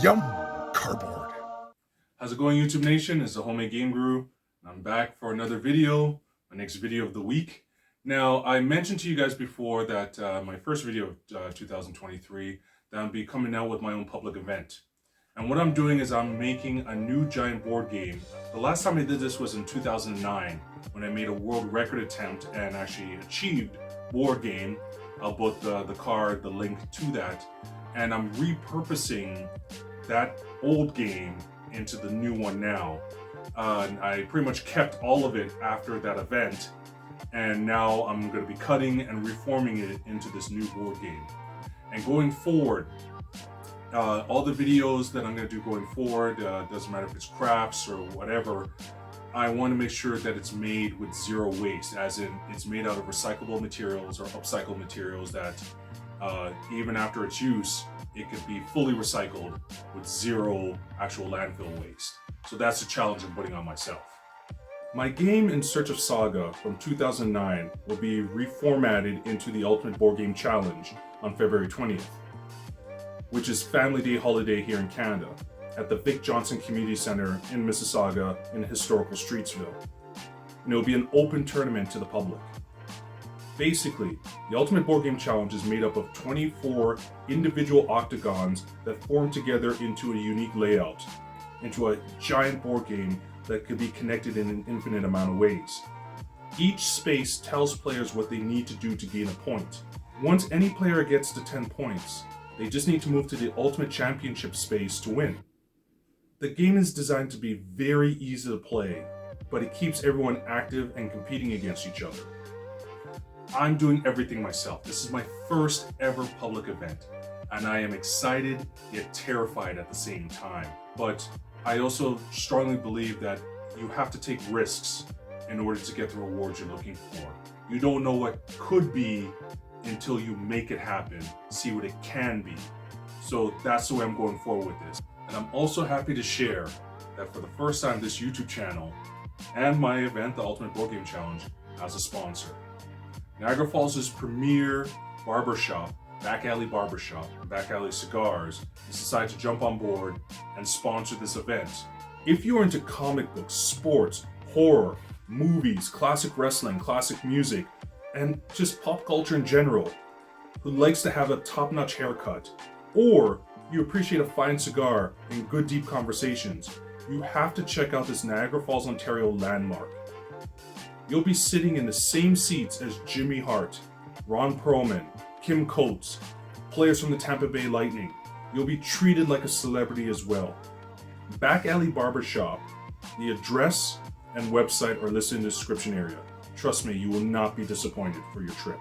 Yum! Cardboard. How's it going, YouTube Nation? It's the Homemade Game Guru. I'm back for another video, my next video of the week. Now, I mentioned to you guys before that my first video of 2023, that I'll be coming out with my own public event. And what I'm doing is I'm making a new giant board game. The last time I did this was in 2009, when I made a world record attempt and actually achieved board game. I'll put the card, the link to that. And I'm repurposing that old game into the new one now. I pretty much kept all of it after that event, and now I'm going to be cutting and reforming it into this new board game. And going forward, all the videos that I'm going to do going forward, doesn't matter if it's crafts or whatever, I want to make sure that it's made with zero waste, as in it's made out of recyclable materials or upcycled materials that even after its use, it could be fully recycled with zero actual landfill waste. So that's the challenge I'm putting on myself. My game In Search of Saga from 2009 will be reformatted into the Ultimate Board Game Challenge on February 20th, which is Family Day holiday here in Canada, at the Vic Johnston Community Centre in Mississauga in historical Streetsville. And it will be an open tournament to the public. Basically, the Ultimate Board Game Challenge is made up of 24 individual octagons that form together into a unique layout, into a giant board game that could be connected in an infinite amount of ways. Each space tells players what they need to do to gain a point. Once any player gets to 10 points, they just need to move to the Ultimate Championship space to win. The game is designed to be very easy to play, but it keeps everyone active and competing against each other. I'm doing everything myself. This is my first ever public event, and I am excited yet terrified at the same time. But I also strongly believe that you have to take risks in order to get the rewards you're looking for. You don't know what could be until you make it happen, see what it can be. So that's the way I'm going forward with this. And I'm also happy to share that for the first time, this YouTube channel and my event, the Ultimate Board Game Challenge, has a sponsor. Niagara Falls' premier barbershop, Back Alley Barbershop, and Back Alley Cigars, has decided to jump on board and sponsor this event. If you're into comic books, sports, horror, movies, classic wrestling, classic music, and just pop culture in general, who likes to have a top-notch haircut, or you appreciate a fine cigar and good deep conversations, you have to check out this Niagara Falls, Ontario landmark. You'll be sitting in the same seats as Jimmy Hart, Ron Perlman, Kim Coates, players from the Tampa Bay Lightning. You'll be treated like a celebrity as well. Back Alley Barbershop, the address and website are listed in the description area. Trust me, you will not be disappointed for your trip.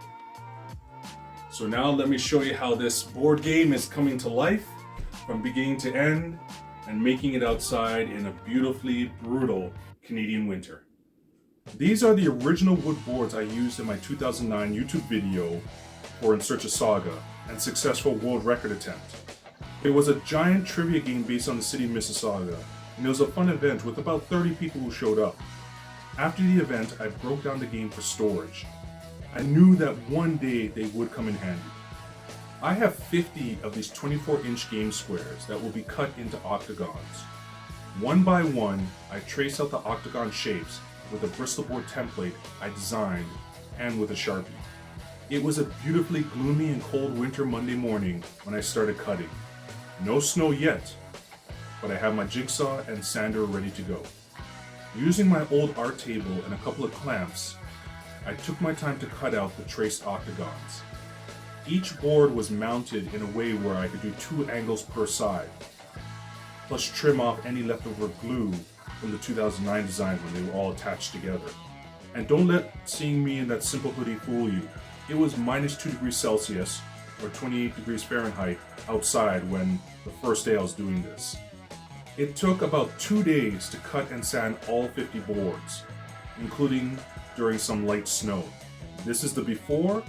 So now let me show you how this board game is coming to life from beginning to end and making it outside in a beautifully brutal Canadian winter. These are the original wood boards I used in my 2009 YouTube video for In Search of Saga and successful world record attempt. It was a giant trivia game based on the city of Mississauga, and it was a fun event with about 30 people who showed up. After the event, I broke down the game for storage. I knew that one day they would come in handy. I have 50 of these 24-inch game squares that will be cut into octagons. One by one, I traced out the octagon shapes with a Bristol board template I designed and with a Sharpie. It was a beautifully gloomy and cold winter Monday morning when I started cutting. No snow yet, but I have my jigsaw and sander ready to go. Using my old art table and a couple of clamps, I took my time to cut out the traced octagons. Each board was mounted in a way where I could do 2 angles per side, plus trim off any leftover glue from the 2009 design when they were all attached together. And don't let seeing me in that simple hoodie fool you. It was -2 degrees Celsius or 28 degrees Fahrenheit outside when the first day I was doing this. It took about 2 days to cut and sand all 50 boards, including during some light snow. This is the before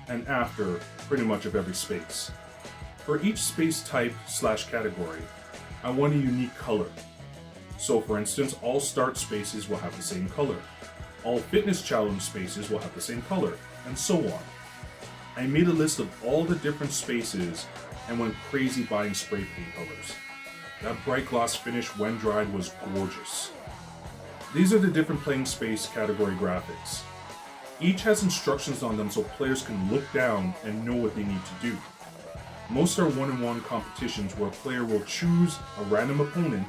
and after pretty much of every space. For each space type / category, I want a unique color. So for instance, all start spaces will have the same color. All fitness challenge spaces will have the same color, and so on. I made a list of all the different spaces and went crazy buying spray paint colors. That bright gloss finish when dried was gorgeous. These are the different playing space category graphics. Each has instructions on them so players can look down and know what they need to do. Most are one-on-one competitions where a player will choose a random opponent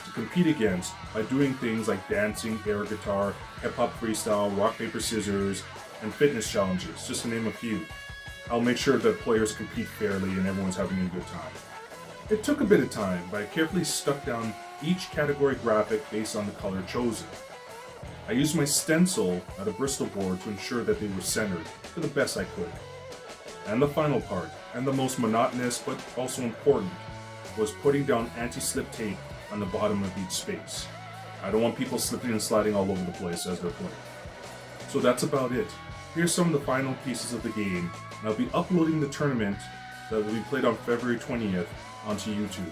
to compete against by doing things like dancing, air guitar, hip-hop freestyle, rock, paper, scissors, and fitness challenges, just to name a few. I'll make sure that players compete fairly and everyone's having a good time. It took a bit of time, but I carefully stuck down each category graphic based on the color chosen. I used my stencil at a Bristol board to ensure that they were centered to the best I could. And the final part, and the most monotonous but also important, was putting down anti-slip tape on the bottom of each space. I don't want people slipping and sliding all over the place as they're playing. So that's about it. Here's some of the final pieces of the game, and I'll be uploading the tournament that will be played on February 20th onto YouTube.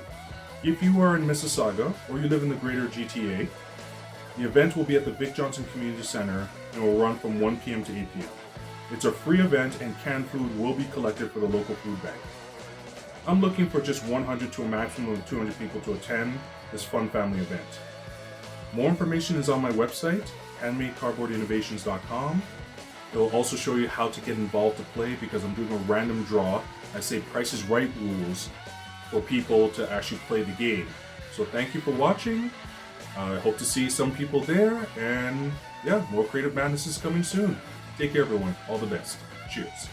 If you are in Mississauga or you live in the greater GTA, the event will be at the Vic Johnston Community Centre and will run from 1 p.m. to 8 p.m. It's a free event and canned food will be collected for the local food bank. I'm looking for just 100 to a maximum of 200 people to attend this fun family event. More information is on my website, handmadecardboardinnovations.com. It will also show you how to get involved to play because I'm doing a random draw. I say Price is Right rules for people to actually play the game. So thank you for watching. I hope to see some people there, and yeah, more Creative Madness is coming soon. Take care everyone, all the best. Cheers.